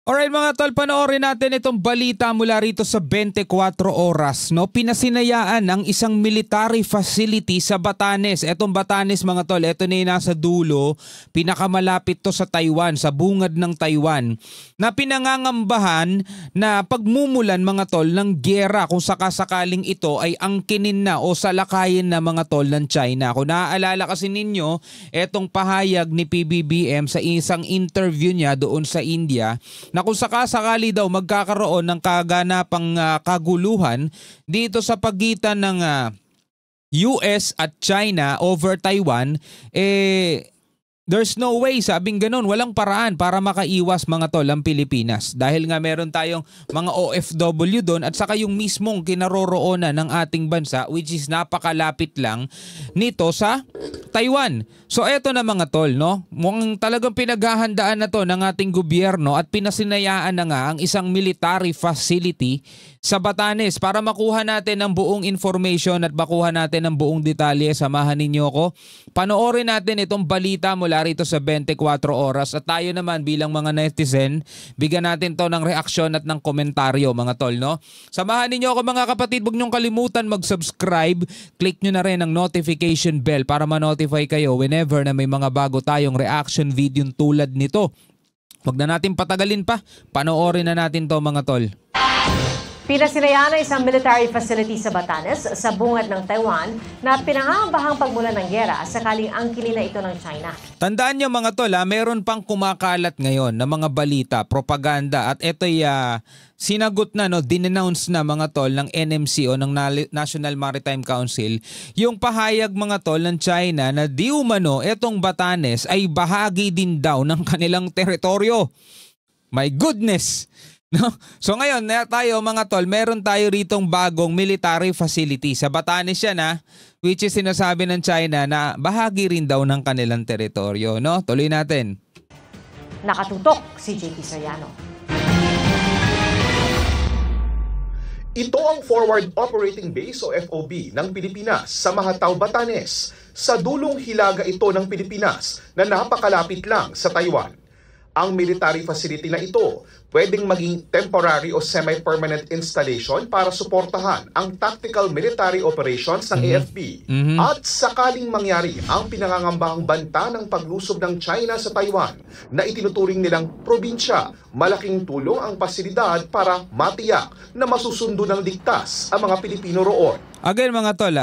Alright mga tol, panoorin natin itong balita mula rito sa 24 oras. No? Pinasinayaan ang isang military facility sa Batanes. Etong Batanes mga tol, ito na yung nasa dulo. Pinakamalapit to sa Taiwan, sa bungad ng Taiwan. Na pinangangambahan na pagmumulan mga tol ng gyera kung sakasakaling ito ay angkinin na o salakayin na mga tol ng China. Kung naaalala kasi ninyo, etong pahayag ni PBBM sa isang interview niya doon sa India, na kung sakasakali daw magkakaroon ng kaganapang kaguluhan dito sa pagitan ng US at China over Taiwan, there's no way, sabing ganun, walang paraan para makaiwas mga tol ang Pilipinas. Dahil nga meron tayong mga OFW doon at saka yung mismong kinaroroonan ng ating bansa, which is napakalapit lang nito sa Taiwan. So eto na mga tol, no? Mukhang talagang pinaghahandaan na to ng ating gobyerno at pinasinayaan na nga ang isang military facility sa Batanes para makuha natin ang buong information at makuha natin ang buong detalye. Samahan ninyo ko. Panoorin natin itong balita mula rito sa 24 oras at tayo naman bilang mga netizen, bigyan natin to ng reaksyon at ng komentaryo mga tol, no? Samahan ninyo ako mga kapatid, huwag niyong kalimutan mag-subscribe, click nyo na rin ang notification bell para ma-notify kayo whenever na may mga bago tayong reaction video tulad nito. Huwag na natin patagalin pa, panoorin na natin to mga tol. Pinasinayaan na isang military facility sa Batanes sa bungad ng Taiwan na pinangangambahang pagmulan ng gyera sakaling angkinin na ito ng China. Tandaan niyo mga tol, meron pang kumakalat ngayon na mga balita, propaganda at ito'y sinagot na, no, dinenounce na mga tol ng NMC o ng National Maritime Council yung pahayag mga tol ng China na di umano etong Batanes ay bahagi din daw ng kanilang teritoryo. My goodness! No? So ngayon tayo mga tol, meron tayo ritong bagong military facility sa Batanes yan, which is sinasabi ng China na bahagi rin daw ng kanilang teritoryo, no? Tuloy natin. Nakatutok si JP Soriano. Ito ang Forward Operating Base o FOB ng Pilipinas sa Mahataw, Batanes. Sa dulong hilaga ito ng Pilipinas na napakalapit lang sa Taiwan. Ang military facility na ito pwedeng maging temporary o semi-permanent installation para suportahan ang tactical military operations ng AFP. At sakaling mangyari ang pinangangambahang banta ng paglusob ng China sa Taiwan na itinuturing nilang probinsya, malaking tulong ang pasilidad para matiyak na masusundo ng ligtas ang mga Pilipino roon. Again mga tol,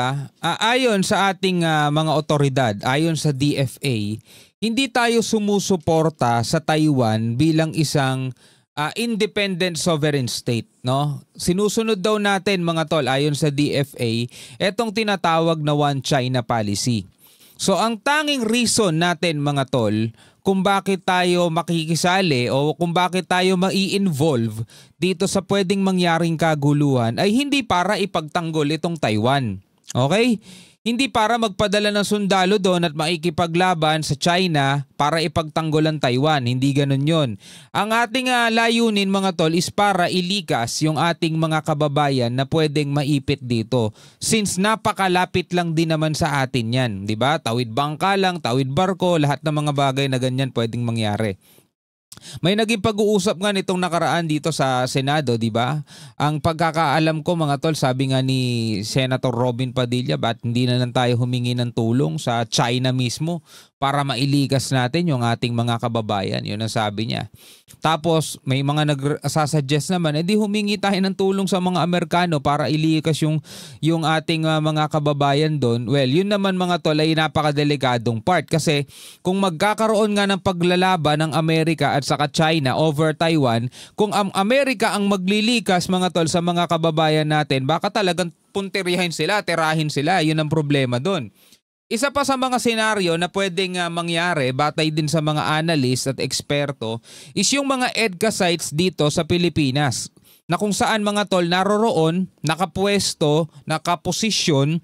ayon sa ating mga otoridad, ayon sa DFA, hindi tayo sumusuporta sa Taiwan bilang isang independent sovereign state, no? Sinusunod daw natin mga tol ayon sa DFA etong tinatawag na One China policy. So ang tanging reason natin mga tol kung bakit tayo makikisali o kung bakit tayo mai-involve dito sa pwedeng mangyaring kaguluhan ay hindi para ipagtanggol itong Taiwan. Okay? Hindi para magpadala ng sundalo doon at maikipaglaban sa China para ipagtanggol ang Taiwan. Hindi ganun yun. Ang ating layunin mga tol is para ilikas yung ating mga kababayan na pwedeng maipit dito. Since napakalapit lang din naman sa atin yan. Diba? Tawid bangka lang, tawid barko, lahat ng mga bagay na ganyan pwedeng mangyari. May naging pag-uusap nga nitong nakaraan dito sa Senado, di ba? Ang pagkakaalam ko mga tol, sabi nga ni Senator Robin Padilla, ba't hindi na lang tayo humingi ng tulong sa China mismo para mailigas natin yung ating mga kababayan. Yun ang sabi niya. Tapos may mga nagsasuggest naman, edi humingi tayo ng tulong sa mga Amerikano para ilikas yung ating mga kababayan doon. Well, yun naman mga tol ay napakadelikadong part kasi kung magkakaroon nga ng paglalaban ng Amerika at saka China over Taiwan, kung ang Amerika ang maglilikas mga tol sa mga kababayan natin, baka talagang punteriyahin sila, tirahin sila. Yun ang problema doon. Isa pa sa mga senaryo na pwedeng mangyari batay din sa mga analyst at eksperto is yung mga EDCA sites dito sa Pilipinas na kung saan mga tol naroroon, nakapwesto, nakaposisyon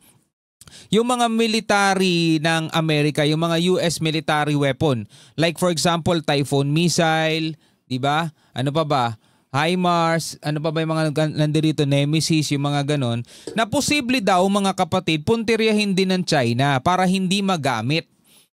yung mga military ng Amerika, yung mga US military weapon. Like for example, Typhoon missile, di ba? Ano pa ba? HIMARS, ano pa ba yung mga nandirito, Nemesis, yung mga ganon, na posible daw mga kapatid, puntiryahin din ng China para hindi magamit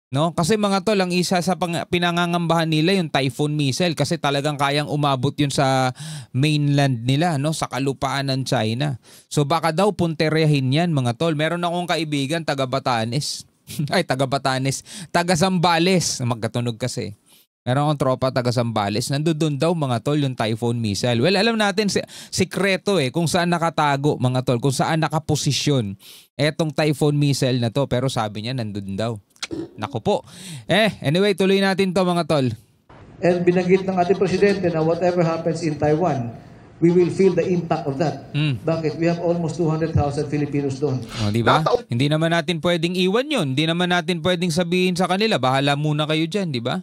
No? Kasi mga tol, ang isa sa pinangangambahan nila yung Typhoon missile kasi talagang kayang umabot yun sa mainland nila, no? Sa kalupaan ng China. So baka daw punterehin yan mga tol. Meron akong kaibigan taga Batanes. Ay, taga Batanes. Taga Zambales. Magkatunog kasi. Meron akong tropa taga Zambales. Nandun daw mga tol yung Typhoon missile. Well, alam natin sikreto kung saan nakatago mga tol. Kung saan nakaposisyon etong Typhoon missile na to. Pero sabi niya nandun daw. Naku po. Anyway, tuloy natin to mga tol. And binanggit ng ating presidente na whatever happens in Taiwan, we will feel the impact of that. Bakit? We have almost 200,000 Filipinos doon. O, di ba? Hindi naman natin pwedeng iwan yun. Hindi naman natin pwedeng sabihin sa kanila, bahala muna kayo dyan, di ba?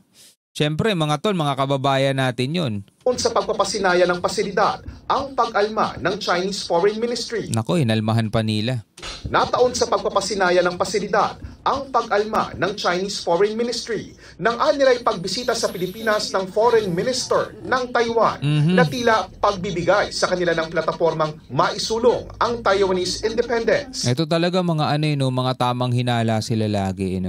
Siyempre, mga tol, mga kababayan natin yun. Sa pagpapasinaya ng pasilidad, ang pag-alma ng Chinese Foreign Ministry. Nako, inalmahan pa nila. Nataon sa pagpapasinaya ng pasilidad, ang pag-alma ng Chinese Foreign Ministry nang anilay pagbisita sa Pilipinas ng Foreign Minister ng Taiwan na tila pagbibigay sa kanila ng platapormang maisulong ang Taiwanese independence. Ito talaga mga mga tamang hinala sila lagi.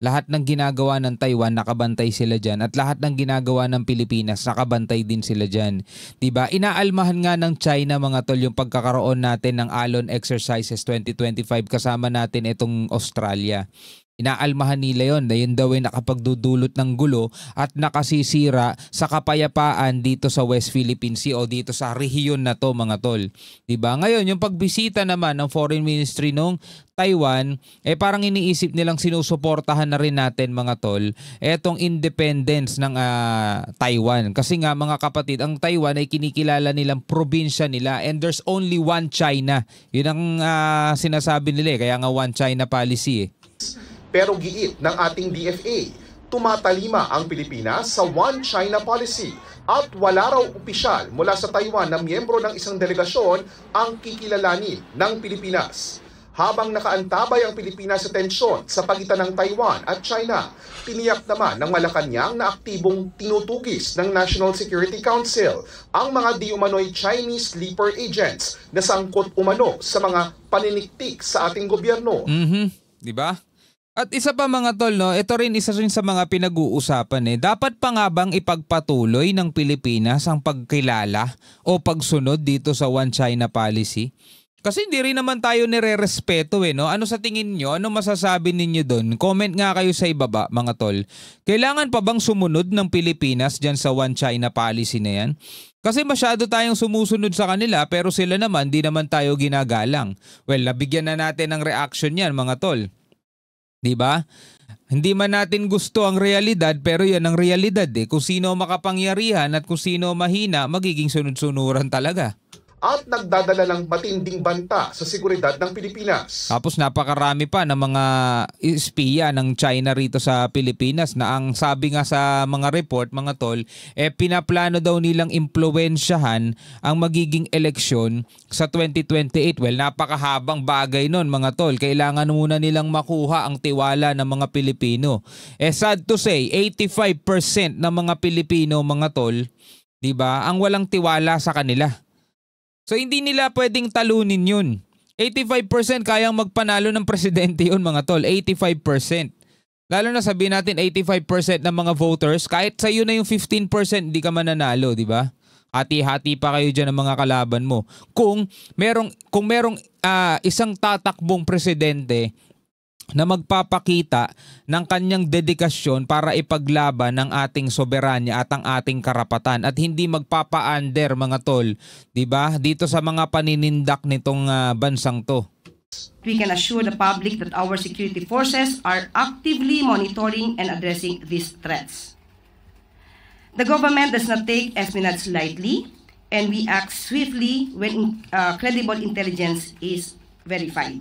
Lahat ng ginagawa ng Taiwan, nakabantay sila dyan. At lahat ng ginagawa ng Pilipinas, nakabantay din sila dyan. Diba? Inaalmahan nga ng China mga tol yung pagkakaroon natin ng Alon Exercises 2025 kasama natin itong Australia. Inaalmahan nila yon na yun daw ay nakapagdudulot ng gulo at nakasisira sa kapayapaan dito sa West Philippine Sea o dito sa rehiyon na to mga tol. Diba? Ngayon, yung pagbisita naman ng Foreign Ministry nung Taiwan, parang iniisip nilang sinusuportahan na rin natin mga tol etong independence ng Taiwan. Kasi nga mga kapatid, ang Taiwan ay kinikilala nilang probinsya nila and there's only one China. Yun ang sinasabi nila kaya nga one China policy Pero giit ng ating DFA, tumatalima ang Pilipinas sa One China Policy at wala raw opisyal mula sa Taiwan na miyembro ng isang delegasyon ang kikilalanin ng Pilipinas. Habang nakaantabay ang Pilipinas sa tensyon sa pagitan ng Taiwan at China, tiniyak naman ng Malacanang na aktibong tinutugis ng National Security Council ang mga di umano'y Chinese sleeper agents na sangkot umano sa mga paniniktik sa ating gobyerno. Diba? At isa pa mga tol, no, ito rin isa rin sa mga pinag-uusapan Dapat pa nga bang ipagpatuloy ng Pilipinas ang pagkilala o pagsunod dito sa One China Policy? Kasi hindi rin naman tayo nire-respeto no? Ano sa tingin nyo? Ano masasabi ninyo doon? Comment nga kayo sa ibaba mga tol. Kailangan pa bang sumunod ng Pilipinas dyan sa One China Policy na yan? Kasi masyado tayong sumusunod sa kanila pero sila naman di naman tayo ginagalang. Well, nabigyan na natin ng reaction yan mga tol. Diba? Hindi man natin gusto ang realidad pero yan ang realidad Kung sino makapangyarihan at kung sino mahina, magiging sunod-sunuran talaga. At nagdadala ng matinding banta sa seguridad ng Pilipinas. Tapos napakarami pa ng mga espiya ng China rito sa Pilipinas na ang sabi nga sa mga report, mga tol, pinaplano daw nilang impluwensyahan ang magiging eleksyon sa 2028. Well, napakahabang bagay nun mga tol. Kailangan muna nilang makuha ang tiwala ng mga Pilipino. Sad to say, 85% ng mga Pilipino, mga tol, diba, ang walang tiwala sa kanila. So hindi nila pwedeng talunin yun. 85% kayang magpanalo ng presidente yun mga tol. 85%. Lalo na sabihin natin 85% ng mga voters, kahit sa iyo na yung 15% hindi ka mananalo, di ba? Hati-hati pa kayo dyan ng mga kalaban mo. Kung merong isang tatakbong presidente na magpapakita ng kanyang dedikasyon para ipaglaban ng ating soberanya at ang ating karapatan at hindi magpapa-under mga tol, 'di ba? Dito sa mga paninindak nitong bansang 'to. We can assure the public that our security forces are actively monitoring and addressing these threats. The government does not take espionage lightly, and we act swiftly when credible intelligence is verified.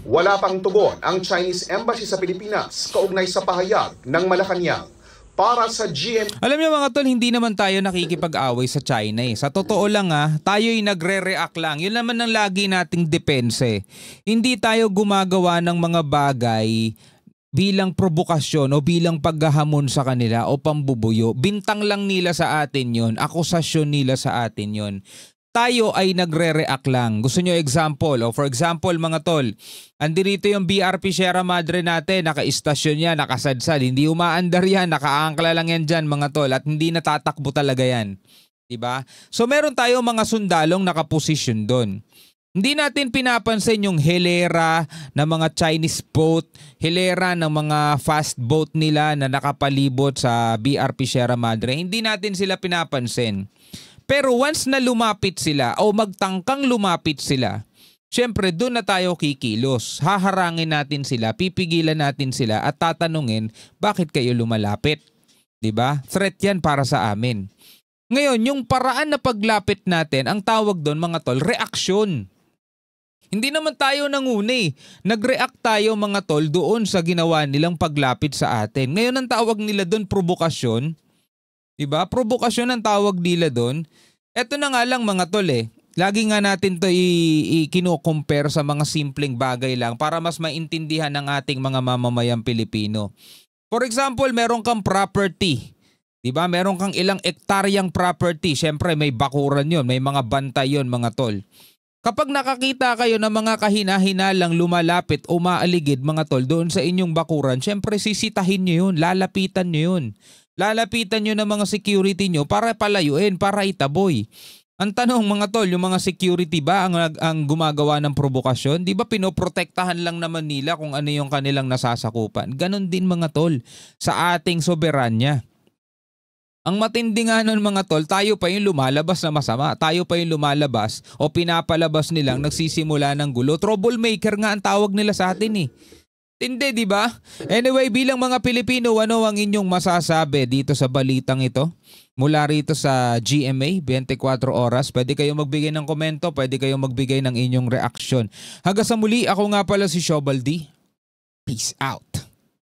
Wala pang tugon ang Chinese Embassy sa Pilipinas kaugnay sa pahayag ng Malacanang. Para sa GM. Alam niyo mga tol, hindi naman tayo nakikipag-away sa China Sa totoo lang tayo'y nagre-react lang. Yun naman ang lagi nating depense. Hindi tayo gumagawa ng mga bagay bilang provokasyon o bilang paghahamon sa kanila o pambubuyo. Bintang lang nila sa atin yon, akusasyon nila sa atin yon. tayo ay nagre-react lang. Gusto nyo example? O for example mga tol, andirito yung BRP Sierra Madre natin, naka-istasyon yan, nakasadsad, hindi umaandar yan, nakaangkla lang yan dyan mga tol at hindi natatakbo talaga yan. Diba? So meron tayo mga sundalong nakaposisyon doon. Hindi natin pinapansin yung hilera ng mga Chinese boat, hilera ng mga fast boat nila na nakapalibot sa BRP Sierra Madre. Hindi natin sila pinapansin. Pero once na lumapit sila o magtangkang lumapit sila, syempre doon na tayo kikilos. Haharangin natin sila, pipigilan natin sila at tatanungin bakit kayo lumalapit. 'Di ba? Threat yan para sa amin. Ngayon, yung paraan na paglapit natin, ang tawag doon mga tol, reaksyon. Hindi naman tayo nanguni. Nag-react tayo mga tol doon sa ginawa nilang paglapit sa atin. Ngayon ang tawag nila doon provokasyon. Diba? Provokasyon ang tawag nila doon. Eto na nga lang mga tol Lagi nga natin to i-compare sa mga simpleng bagay lang para mas maintindihan ng ating mga mamamayang Pilipino. For example, meron kang property. Diba? Meron kang ilang ektaryang property. Siyempre may bakuran yon, may mga bantay yon mga tol. Kapag nakakita kayo ng mga kahina-hinalang lumalapit o maaligid mga tol doon sa inyong bakuran, siyempre sisitahin nyo yun, lalapitan nyo yun. Lalapitan nyo ng mga security nyo para palayuin, para itaboy. Ang tanong mga tol, yung mga security ba ang gumagawa ng provokasyon? Di ba pinoprotektahan lang naman nila kung ano yung kanilang nasasakupan? Ganon din mga tol sa ating soberanya. Ang matindi nga nun mga tol, tayo pa yung lumalabas na masama. Tayo pa yung lumalabas o pinapalabas nilang nagsisimula ng gulo. Troublemaker nga ang tawag nila sa atin Hindi, di ba? Anyway, bilang mga Pilipino, ano ang inyong masasabi dito sa balitang ito? Mula rito sa GMA, 24 oras. Pwede kayong magbigay ng komento, pwede kayong magbigay ng inyong reaksyon. Hanggang sa muli, ako nga pala si Shobaldi. Peace out.